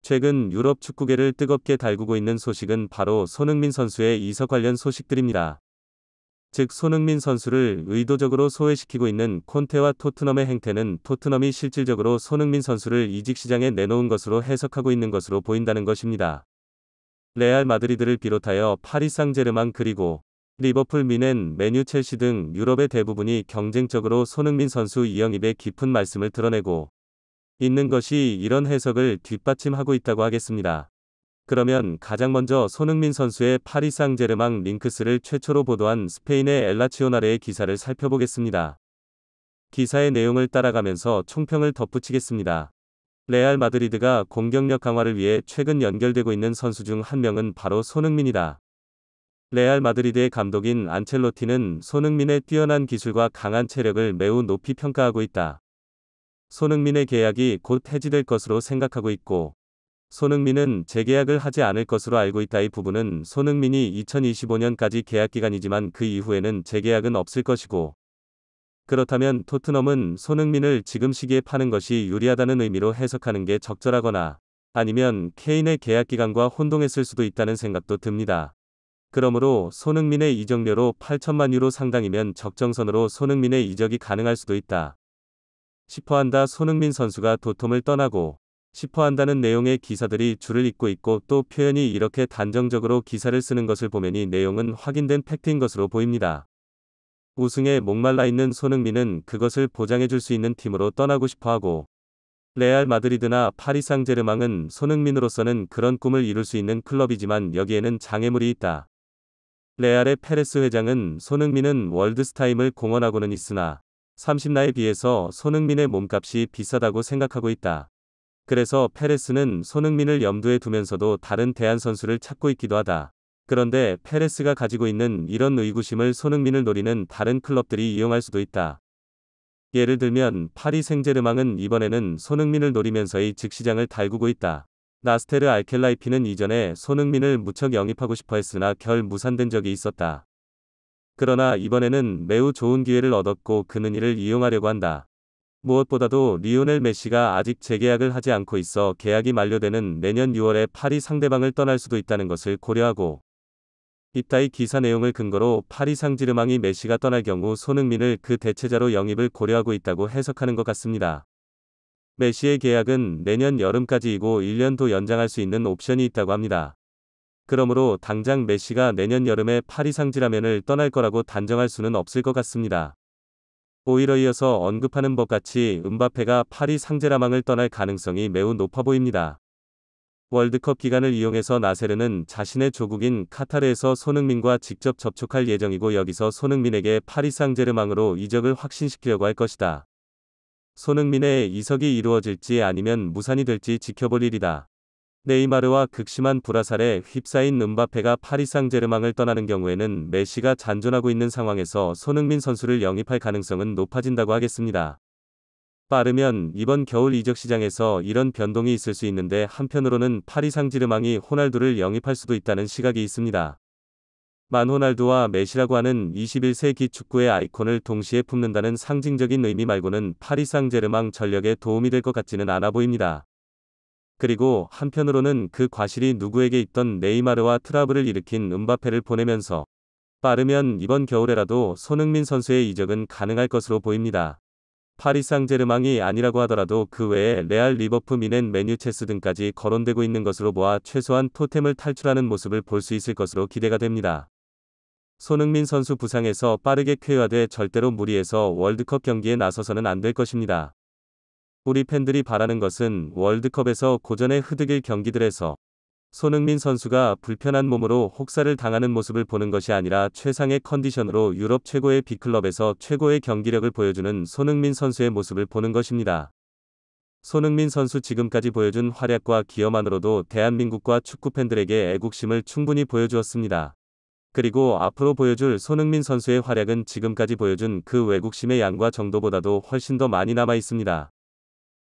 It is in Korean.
최근 유럽 축구계를 뜨겁게 달구고 있는 소식은 바로 손흥민 선수의 이적 관련 소식들입니다. 즉 손흥민 선수를 의도적으로 소외시키고 있는 콘테와 토트넘의 행태는 토트넘이 실질적으로 손흥민 선수를 이직 시장에 내놓은 것으로 해석하고 있는 것으로 보인다는 것입니다. 레알 마드리드를 비롯하여 파리 상제르맹 그리고 리버풀 미넨 맨유 첼시 등 유럽의 대부분이 경쟁적으로 손흥민 선수 이영입에 깊은 말씀을 드러내고 있는 것이 이런 해석을 뒷받침하고 있다고 하겠습니다. 그러면 가장 먼저 손흥민 선수의 파리 상제르맹 링크스를 최초로 보도한 스페인의 엘라치오나레의 기사를 살펴보겠습니다. 기사의 내용을 따라가면서 총평을 덧붙이겠습니다. 레알 마드리드가 공격력 강화를 위해 최근 연결되고 있는 선수 중 한 명은 바로 손흥민이다. 레알 마드리드의 감독인 안첼로티는 손흥민의 뛰어난 기술과 강한 체력을 매우 높이 평가하고 있다. 손흥민의 계약이 곧 해지될 것으로 생각하고 있고 손흥민은 재계약을 하지 않을 것으로 알고 있다. 이 부분은 손흥민이 2025년까지 계약 기간이지만 그 이후에는 재계약은 없을 것이고 그렇다면 토트넘은 손흥민을 지금 시기에 파는 것이 유리하다는 의미로 해석하는 게 적절하거나 아니면 케인의 계약 기간과 혼동했을 수도 있다는 생각도 듭니다. 그러므로 손흥민의 이적료로 8천만 유로 상당이면 적정선으로 손흥민의 이적이 가능할 수도 있다. 싶어한다. 손흥민 선수가 도톰을 떠나고 싶어한다는 내용의 기사들이 줄을 잇고 있고 또 표현이 이렇게 단정적으로 기사를 쓰는 것을 보면 이 내용은 확인된 팩트인 것으로 보입니다. 우승에 목말라 있는 손흥민은 그것을 보장해줄 수 있는 팀으로 떠나고 싶어하고 레알 마드리드나 파리 상제르맹은 손흥민으로서는 그런 꿈을 이룰 수 있는 클럽이지만 여기에는 장애물이 있다. 레알의 페레스 회장은 손흥민은 월드스타임을 공언하고는 있으나 30나이에 비해서 손흥민의 몸값이 비싸다고 생각하고 있다. 그래서 페레스는 손흥민을 염두에 두면서도 다른 대안 선수를 찾고 있기도 하다. 그런데 페레스가 가지고 있는 이런 의구심을 손흥민을 노리는 다른 클럽들이 이용할 수도 있다. 예를 들면 파리 생제르맹은 이번에는 손흥민을 노리면서의 즉시장을 달구고 있다. 나스테르 알켈라이피는 이전에 손흥민을 무척 영입하고 싶어 했으나 결 무산된 적이 있었다. 그러나 이번에는 매우 좋은 기회를 얻었고 그는 이를 이용하려고 한다. 무엇보다도 리오넬 메시가 아직 재계약을 하지 않고 있어 계약이 만료되는 내년 6월에 파리 상대방을 떠날 수도 있다는 것을 고려하고 있다. 이 기사 내용을 근거로 파리 상제르맹이 메시가 떠날 경우 손흥민을 그 대체자로 영입을 고려하고 있다고 해석하는 것 같습니다. 메시의 계약은 내년 여름까지이고 1년 더 연장할 수 있는 옵션이 있다고 합니다. 그러므로 당장 메시가 내년 여름에 파리 상제르맹을 떠날 거라고 단정할 수는 없을 것 같습니다. 오히려 이어서 언급하는 것 같이 음바페가 파리 상제르맹을 떠날 가능성이 매우 높아 보입니다. 월드컵 기간을 이용해서 나세르는 자신의 조국인 카타르에서 손흥민과 직접 접촉할 예정이고 여기서 손흥민에게 파리 상제르맹으로 이적을 확신시키려고 할 것이다. 손흥민의 이적이 이루어질지 아니면 무산이 될지 지켜볼 일이다. 네이마르와 극심한 불화살에 휩싸인 음바페가 파리 상제르맹을 떠나는 경우에는 메시가 잔존하고 있는 상황에서 손흥민 선수를 영입할 가능성은 높아진다고 하겠습니다. 빠르면 이번 겨울 이적 시장에서 이런 변동이 있을 수 있는데 한편으로는 파리 상제르맹이 호날두를 영입할 수도 있다는 시각이 있습니다. 만 호날두와 메시라고 하는 21세기 축구의 아이콘을 동시에 품는다는 상징적인 의미 말고는 파리 상제르맹 전력에 도움이 될 것 같지는 않아 보입니다. 그리고 한편으로는 그 과실이 누구에게 있던 네이마르와 트러블을 일으킨 음바페를 보내면서 빠르면 이번 겨울에라도 손흥민 선수의 이적은 가능할 것으로 보입니다. 파리 상제르맹이 아니라고 하더라도 그 외에 레알 리버풀 미넨 맨유 첼시 등까지 거론되고 있는 것으로 보아 최소한 토템을 탈출하는 모습을 볼 수 있을 것으로 기대가 됩니다. 손흥민 선수 부상에서 빠르게 쾌유하되 절대로 무리해서 월드컵 경기에 나서서는 안 될 것입니다. 우리 팬들이 바라는 것은 월드컵에서 고전의 흐득일 경기들에서 손흥민 선수가 불편한 몸으로 혹사를 당하는 모습을 보는 것이 아니라 최상의 컨디션으로 유럽 최고의 빅클럽에서 최고의 경기력을 보여주는 손흥민 선수의 모습을 보는 것입니다. 손흥민 선수 지금까지 보여준 활약과 기여만으로도 대한민국과 축구 팬들에게 애국심을 충분히 보여주었습니다. 그리고 앞으로 보여줄 손흥민 선수의 활약은 지금까지 보여준 그 애국심의 양과 정도보다도 훨씬 더 많이 남아 있습니다.